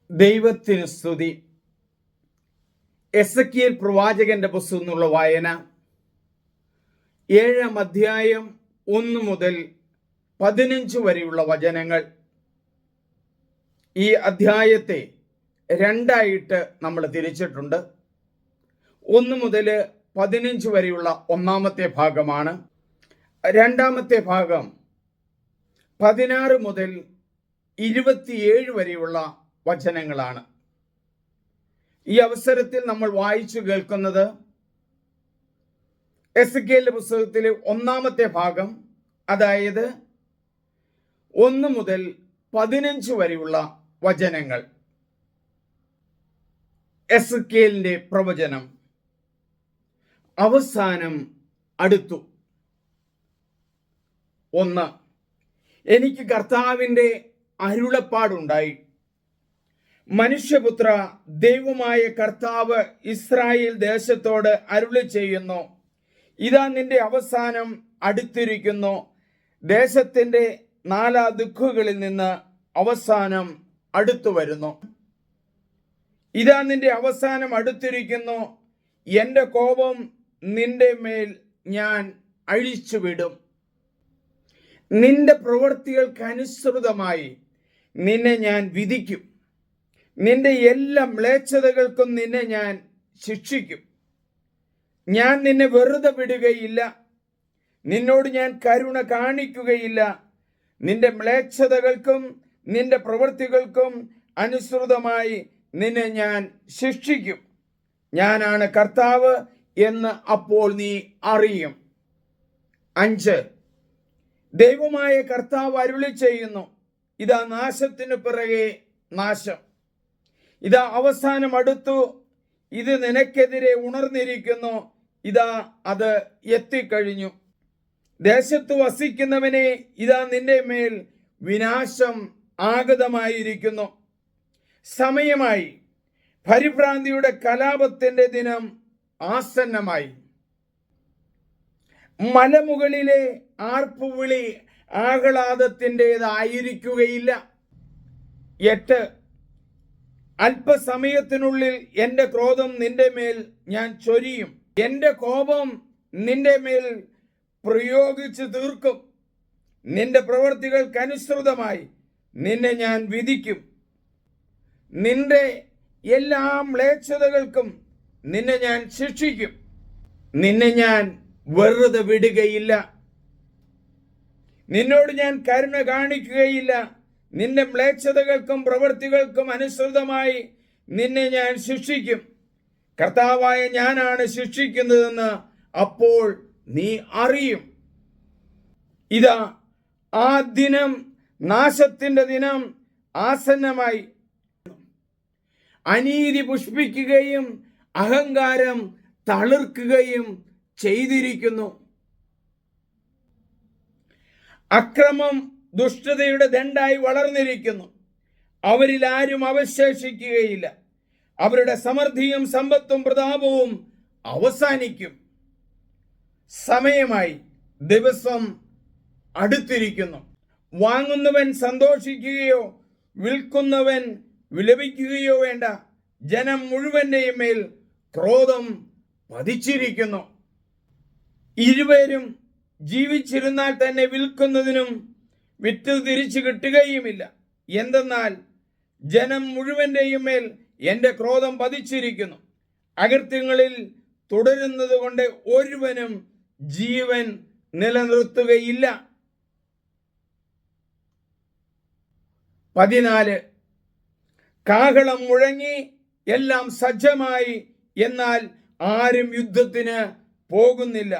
ദൈവത്തിന് സ്തുതി. എസെക്കിയേൽ പ്രവാചകന്റെ പുസ്തകം എന്നുള്ള വായന 7-ാം അധ്യായം 1 മുതൽ 15 വരെയുള്ള വചനങ്ങൾ. ഈ അധ്യായത്തെ രണ്ടായിട്ട് നമ്മൾ തിരിച്ചിട്ടുണ്ട്. 1 മുതൽ 15 വരെയുള്ള ഒന്നാമത്തെ ഭാഗമാണ്. രണ്ടാമത്തെ ഭാഗം 16 മുതൽ 27 വരെയുള്ള വചനങ്ങളാണ്. ഈ അവസരത്തിൽ നമ്മൾ വായിച്ചു കേൾക്കുന്നത് എസെക്കിയേലിന്റെ പുസ്തകത്തിലെ ഒന്നാമത്തെ ഭാഗം, അതായത് 1 മുതൽ 15 വരെയുള്ള വചനങ്ങൾ. എസെക്കിയേലിന്റെ പ്രവചനം. അവസാനം അടുത്തു. 1. എനിക്ക് കർത്താവിൻ്റെ അരുളപ്പാടുണ്ടായി. മനുഷ്യപുത്ര, ദൈവമായ കർത്താവ് ഇസ്രായേൽ ദേശത്തോട് അരുളി ചെയ്യുന്നു, ഇതാ നിന്റെ അവസാനം അടുത്തിരിക്കുന്നു. ദേശത്തിൻ്റെ 4 ദിക്കുകളിൽ നിന്ന് അവസാനം അടുത്തു വരുന്നു. ഇതാ നിന്റെ അവസാനം അടുത്തിരിക്കുന്നു. എൻ്റെ കോപം നിന്റെ മേൽ ഞാൻ അഴിച്ചുവിടും. നിന്റെ പ്രവൃത്തികൾക്കനുസൃതമായി നിന്നെ ഞാൻ വിധിക്കും. നിന്റെ എല്ലാ മ്ലേച്ഛതകൾക്കും നിന്നെ ഞാൻ ശിക്ഷിക്കും. ഞാൻ നിന്നെ വെറുതെ വിടുകയില്ല. നിന്നോട് ഞാൻ കരുണ കാണിക്കുകയില്ല. നിന്റെ മ്ലേച്ഛതകൾക്കും നിന്റെ പ്രവൃത്തികൾക്കും അനുസൃതമായി നിന്നെ ഞാൻ ശിക്ഷിക്കും. ഞാനാണ് കർത്താവ് എന്ന് അപ്പോൾ നീ അറിയും. 5. ദൈവമായ കർത്താവ് അരുളി ചെയ്യുന്നു, ഇതാ നാശത്തിനു പിറകെ നാശം. ഇതാ അവസാനം അടുത്തു. ഇത് നിനക്കെതിരെ ഉണർന്നിരിക്കുന്നു. ഇതാ അത് എത്തിക്കഴിഞ്ഞു. ദേശത്ത് വസിക്കുന്നവനെ, ഇതാ നിന്റെ മേൽ വിനാശം ആഗതമായിരിക്കുന്നു. സമയമായി. പരിഭ്രാന്തിയുടെ കലാപത്തിന്റെ ദിനം ആസന്നമായി. മലമുകളിലെ ആർപ്പുവിളി ആഹ്ലാദത്തിൻ്റെതായിരിക്കുകയില്ല. 8. അല്പസമയത്തിനുള്ളിൽ എൻ്റെ ക്രോധം നിന്റെ മേൽ ഞാൻ ചൊരിയും. എൻ്റെ കോപം നിന്റെ മേൽ പ്രയോഗിച്ചു തീർക്കും. നിന്റെ പ്രവൃത്തികൾക്കനുസൃതമായി നിന്നെ ഞാൻ വിധിക്കും. നിന്റെ എല്ലാ മ്ലേച്ഛതകൾക്കും നിന്നെ ഞാൻ ശിക്ഷിക്കും. നിന്നെ ഞാൻ വെറുതെ വിടുകയില്ല. നിന്നോട് ഞാൻ കരുണ കാണിക്കുകയില്ല. നിന്റെ മ്ലേച്ഛതകൾക്കും പ്രവൃത്തികൾക്കും അനുസൃതമായി നിന്നെ ഞാൻ ശിക്ഷിക്കും. കർത്താവായ ഞാനാണ് ശിക്ഷിക്കുന്നതെന്ന് അപ്പോൾ നീ അറിയും. ഇതാ ആ ദിനം, നാശത്തിന്റെ ദിനം ആസന്നമായി. അനീതി പുഷ്പിക്കുകയും അഹങ്കാരം തളിർക്കുകയും ചെയ്തിരിക്കുന്നു. അക്രമം ദുഷ്ടതയുടെ ദണ്ഡായി വളർന്നിരിക്കുന്നു. അവരിൽ ആരും അവശേഷിക്കുകയില്ല. അവരുടെ സമൃദ്ധിയും സമ്പത്തും പ്രതാപവും അവസാനിക്കും. സമയമായി. ദിവസം അടുത്തിരിക്കുന്നു. വാങ്ങുന്നവൻ സന്തോഷിക്കുകയോ വിൽക്കുന്നവൻ വിലപിക്കുകയോ വേണ്ട. ജനം മുഴുവൻ്റെയും മേൽ ക്രോധം പതിച്ചിരിക്കുന്നു. ഇരുവരും ജീവിച്ചിരുന്നാൽ തന്നെ വിൽക്കുന്നതിനും വിറ്റ് തിരിച്ചു കിട്ടുകയുമില്ല. എന്തെന്നാൽ ജനം മുഴുവൻ്റെയും മേൽ എൻ്റെ ക്രോധം പതിച്ചിരിക്കുന്നു. അകൃത്യങ്ങളിൽ തുടരുന്നത് കൊണ്ട് ഒരുവനും ജീവൻ നിലനിർത്തുകയില്ല. 14. കാഹളം മുഴങ്ങി, എല്ലാം സജ്ജമായി, എന്നാൽ ആരും യുദ്ധത്തിന് പോകുന്നില്ല.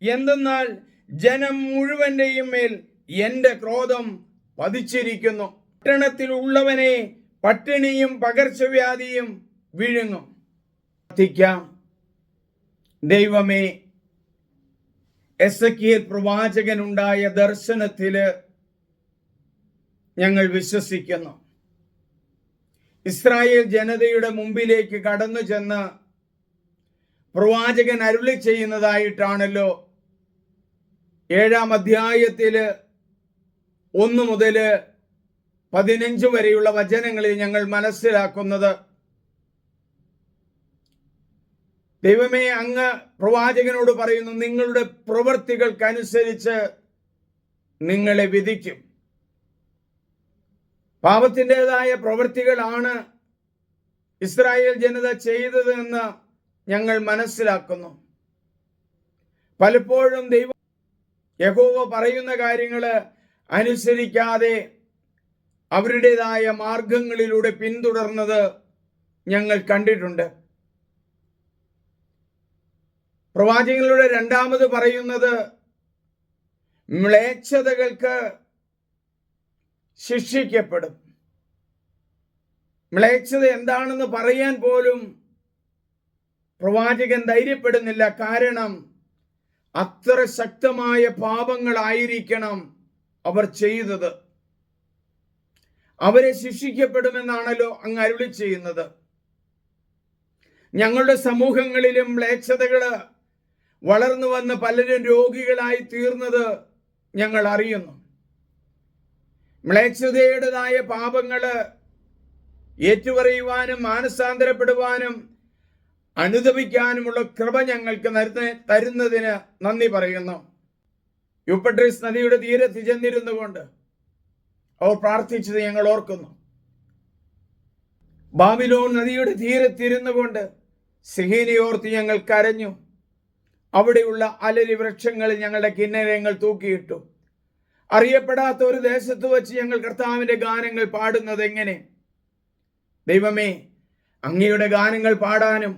എന്തെന്നാൽ ജനം മുഴുവൻ്റെയും മേൽ എൻ്റെ ക്രോധം പതിച്ചിരിക്കുന്നു. പട്ടണത്തിലുള്ളവനെ പട്ടിണിയും പകർച്ചവ്യാധിയും വിഴുങ്ങും. പ്രാർത്ഥിക്കാം. ദൈവമേ, എസെക്കിയേൽ പ്രവാചകനുണ്ടായ ദർശനത്തില് ഞങ്ങൾ വിശ്വസിക്കുന്നു. ഇസ്രായേൽ ജനതയുടെ മുമ്പിലേക്ക് കടന്നു ചെന്ന് പ്രവാചകൻ അരുളി ചെയ്യുന്നതായിട്ടാണല്ലോ 7-ാം അധ്യായത്തിൽ 1 മുതൽ 15 വരെയുള്ള വചനങ്ങളിൽ ഞങ്ങൾ മനസ്സിലാക്കുന്നത്, ദൈവമേ, അങ്ങ് പ്രവാചകനോട് പറയുന്നു, നിങ്ങളുടെ പ്രവൃത്തികൾക്കനുസരിച്ച് നിങ്ങളെ വിധിക്കും. പാപത്തിൻ്റെതായ പ്രവൃത്തികളാണ് ഇസ്രായേൽ ജനത ചെയ്തത് എന്ന് ഞങ്ങൾ മനസ്സിലാക്കുന്നു. പലപ്പോഴും യഹോവ പറയുന്ന കാര്യങ്ങൾ അനുസരിക്കാതെ അവരുടേതായ മാർഗങ്ങളിലൂടെ പിന്തുടർന്നത് ഞങ്ങൾ കണ്ടിട്ടുണ്ട്. പ്രവാചകങ്ങളുടെ രണ്ടാമത് പറയുന്നത്, മ്ലേച്ഛതകൾക്ക് ശിക്ഷിക്കപ്പെടും. മ്ലേച്ഛത എന്താണെന്ന് പറയാൻ പോലും പ്രവാചകൻ ധൈര്യപ്പെടുന്നില്ല. കാരണം അത്ര ശക്തമായ പാപങ്ങളായിരിക്കണം അവർ ചെയ്തത്. അവരെ ശിക്ഷിക്കപ്പെടുമെന്നാണല്ലോ അങ്ങ് അരുളി ചെയ്യുന്നത്. ഞങ്ങളുടെ സമൂഹങ്ങളിലും മ്ലേച്ഛതകള് വളർന്നു വന്ന് പലരും രോഗികളായി തീർന്നത് ഞങ്ങൾ അറിയുന്നു. മ്ലേച്ഛതയുടേതായ പാപങ്ങള് ഏറ്റുപറയുവാനും മാനസാന്തരപ്പെടുവാനും അനുദപിക്കാനുമുള്ള കൃപ ഞങ്ങൾക്ക് തരുന്നതിന് നന്ദി പറയുന്നു. യൂഫ്രട്ടീസ് നദിയുടെ തീരത്ത് ചെന്നിരുന്നു കൊണ്ട് അവർ പ്രാർത്ഥിച്ചത് ഞങ്ങൾ ഓർക്കുന്നു. ബാബിലോൺ നദിയുടെ തീരത്തിരുന്നു കൊണ്ട് സിഹീനിയോർത്ത് ഞങ്ങൾ കരഞ്ഞു. അവിടെയുള്ള അലരി വൃക്ഷങ്ങളിൽ ഞങ്ങളുടെ കിന്നരങ്ങൾ തൂക്കിയിട്ടു. അറിയപ്പെടാത്ത ഒരു ദേശത്ത് വെച്ച് ഞങ്ങൾ കർത്താവിന്റെ ഗാനങ്ങൾ പാടുന്നത് എങ്ങനെ? ദൈവമേ, അങ്ങയുടെ ഗാനങ്ങൾ പാടാനും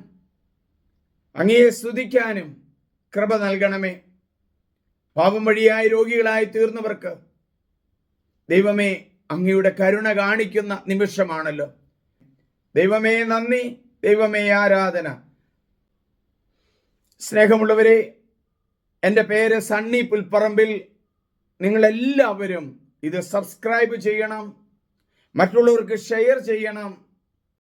അങ്ങയെ സ്തുതിക്കാനും കൃപ നൽകണമേ. പാപം വഴിയായി രോഗികളായി തീർന്നവർക്ക് ദൈവമേ, അങ്ങയുടെ കരുണ കാണിക്കുന്ന നിമിഷമാണല്ലോ. ദൈവമേ നന്ദി, ദൈവമേ ആരാധന. സ്നേഹമുള്ളവരെ, എൻ്റെ പേര് സണ്ണി പുൽപ്പറമ്പിൽ. നിങ്ങളെല്ലാവരും ഇത് സബ്സ്ക്രൈബ് ചെയ്യണം, മറ്റുള്ളവർക്ക് ഷെയർ ചെയ്യണം.